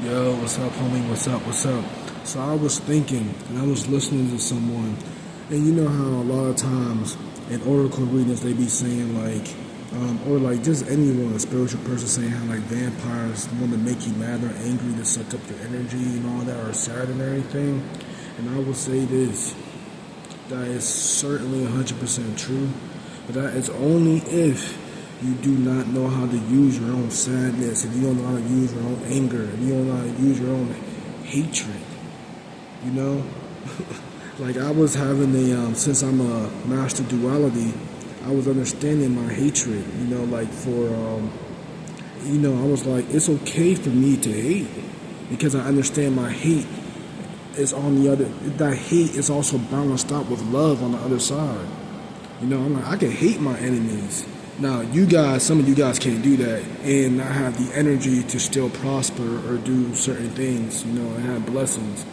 Yo, what's up, homie? What's up? What's up? So I was thinking, and I was listening to someone, and you know how a lot of times in oracle readings they be saying like, or like just anyone, a spiritual person saying how like vampires want to make you mad or angry to suck up your energy and all that, or sad and everything. And I will say this, that is certainly 100% true, but that is only if you do not know how to use your own sadness, if you don't know how to use your own anger, if you don't know how to use your own hatred, you know? Like I was having since I'm a master duality, I was understanding my hatred, like I was like, it's okay for me to hate because I understand my hate is on the other, that hate is also balanced out with love on the other side. I'm like, I can hate my enemies. Now, some of you guys can't do that and not have the energy to still prosper or do certain things, and have blessings.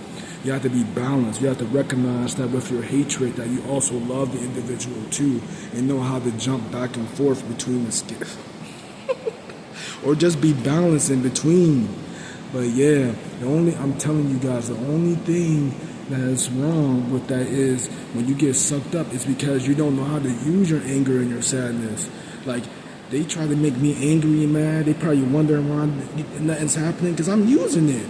You have to be balanced. You have to recognize that with your hatred that you also love the individual too and know how to jump back and forth between the skiff. Or just be balanced in between. But yeah, I'm telling you guys, the only thing that is wrong with that is when you get sucked up, it's because you don't know how to use your anger and your sadness. Like, they try to make me angry and mad. They probably wondering why nothing's happening because I'm using it.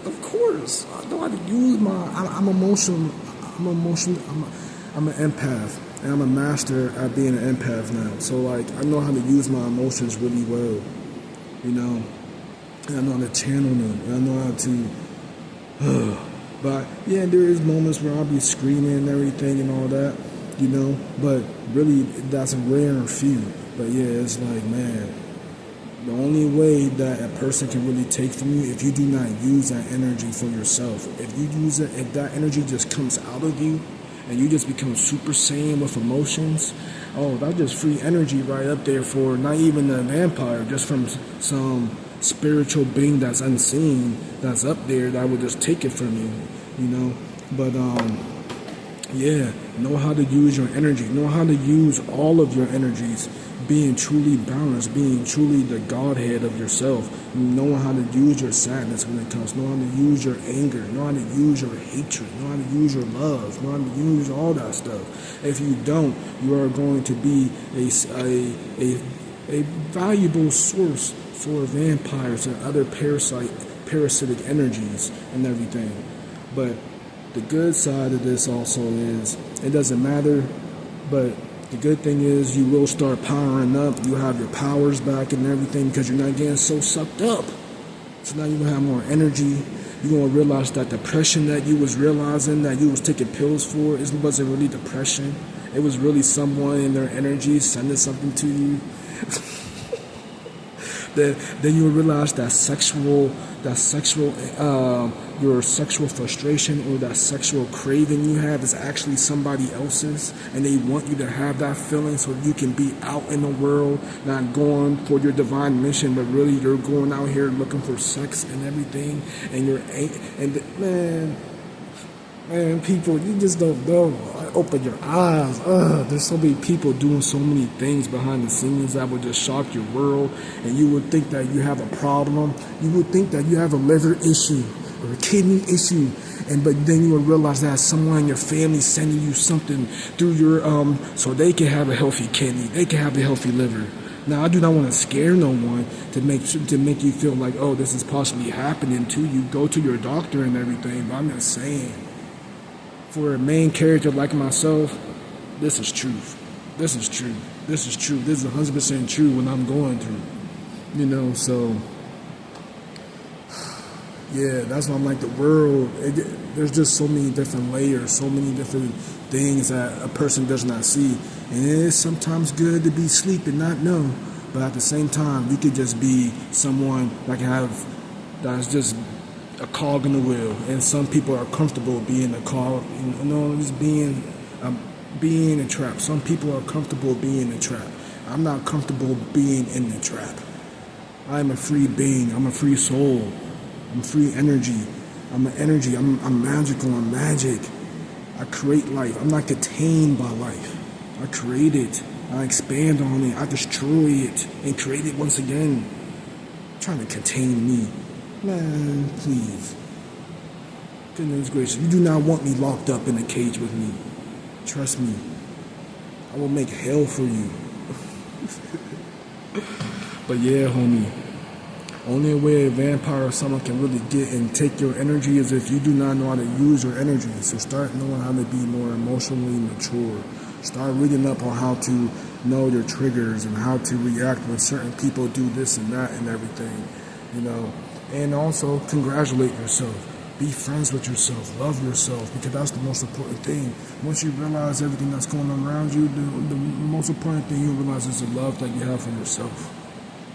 Of course. I know how to use I'm emotional. I'm an empath. And I'm a master at being an empath now. So, like, I know how to use my emotions really well. And I know how to channel them. And I know how to... But, yeah, there is moments where I'll be screaming and everything and all that. But really, that's a rare and few. But yeah, it's like, man, the only way that a person can really take from you, if you do not use that energy for yourself, if that energy just comes out of you, and you just become super saiyan with emotions, that's just free energy right up there for not even a vampire, just from some spiritual being that's unseen, that's up there, that would just take it from you, But, yeah, know how to use your energy. Know how to use all of your energies. Being truly balanced. Being truly the Godhead of yourself. Knowing how to use your sadness when it comes. Know how to use your anger. Know how to use your hatred. Know how to use your love. Know how to use all that stuff. If you don't, you are going to be a valuable source for vampires and other parasitic energies and everything. But the good side of this also is it doesn't matter, but the good thing is you will start powering up. You have your powers back and everything because you're not getting so sucked up. So now you're going to have more energy. You're going to realize that depression that you was realizing that you was taking pills for, it wasn't really depression. It was really someone in their energy sending something to you. Then you will realize that your sexual frustration or that sexual craving you have is actually somebody else's, and they want you to have that feeling so you can be out in the world, not going for your divine mission, but really you're going out here looking for sex and everything, Man, people, you just don't know. Open your eyes. There's so many people doing so many things behind the scenes that would just shock your world, and you would think that you have a problem. You would think that you have a liver issue or a kidney issue, but then you would realize that someone in your family sending you something through your so they can have a healthy kidney, they can have a healthy liver. Now, I do not want to scare no one to make you feel like, oh, this is possibly happening to you. Go to your doctor and everything, but I'm just saying. For a main character like myself, this is truth. This is true. This is 100% true when I'm going through. So, yeah, that's why I'm like the world. There's just so many different layers, so many different things that a person does not see. And it is sometimes good to be asleep and not know. But at the same time, you could just be someone that's just a cog in the wheel, and some people are comfortable being a cog, just being a trap. Some people are comfortable being a trap. I'm not comfortable being in the trap. I'm a free being. I'm a free soul. I'm free energy. I'm an energy. I'm magical. I'm magic. I create life. I'm not contained by life. I create it. I expand on it. I destroy it and create it once again. Trying to contain me. Man, please. Goodness gracious, you do not want me locked up in a cage with me. Trust me. I will make hell for you. But yeah, homie. Only way a vampire or someone can really get and take your energy is if you do not know how to use your energy. So start knowing how to be more emotionally mature. Start reading up on how to know your triggers and how to react when certain people do this and that and everything, you know. And also congratulate yourself. Be friends with yourself. Love yourself, because that's the most important thing. Once you realize everything that's going on around you, the most important thing you realize is the love that you have for yourself.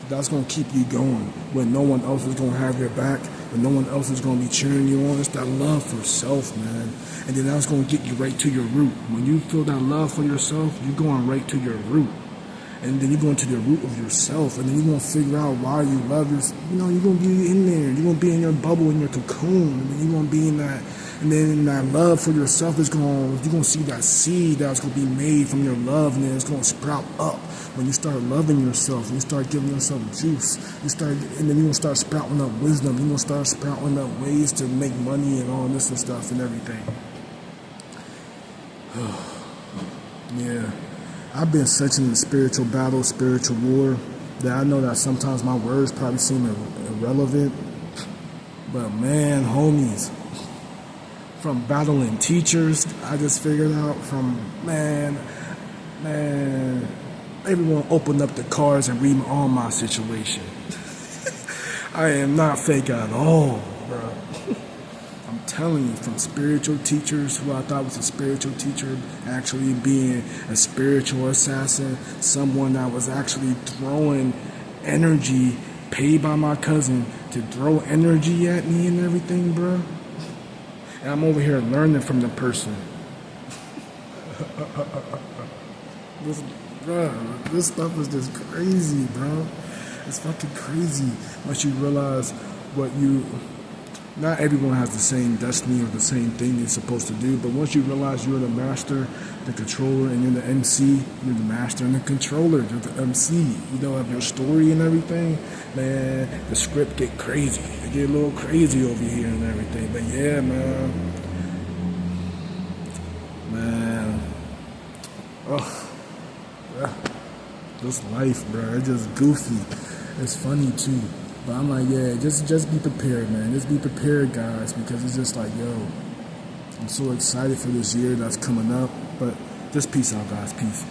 That's going to keep you going when no one else is going to have your back, when no one else is going to be cheering you on. It's that love for self, man. And then that's going to get you right to your root. When you feel that love for yourself, you're going right to your root. And then you're going to the root of yourself, and then you're going to figure out why you love yourself. You know, you're going to be in there. You're going to be in your bubble, in your cocoon, and then you're going to be in that. And then that love for yourself is you're going to see that seed that's going to be made from your love, and then it's going to sprout up. When you start loving yourself, you start giving yourself juice, and then you're going to start sprouting up wisdom. You're going to start sprouting up ways to make money and all this and stuff and everything. Yeah. I've been such in the spiritual battle, spiritual war, that I know that sometimes my words probably seem irrelevant. But man, homies, from battling teachers, I just figured out everyone opened up the cards and read all my situation. I am not fake at all, bro. I'm telling you, from spiritual teachers who I thought was a spiritual teacher actually being a spiritual assassin, someone that was actually throwing energy, paid by my cousin to throw energy at me and everything, bro. And I'm over here learning from the person. This stuff is just crazy, bro. It's fucking crazy once you realize not everyone has the same destiny or the same thing they're supposed to do, but once you realize you're the master, the controller, and you're the MC, you're the master and the controller, you're the MC, you know, of your story and everything, man, the script get crazy. It get a little crazy over here and everything, but yeah, man. This life, bro, it's just goofy. It's funny too. But I'm like, yeah, just be prepared, man. Just be prepared, guys, because it's just like, yo, I'm so excited for this year that's coming up. But just peace out, guys. Peace.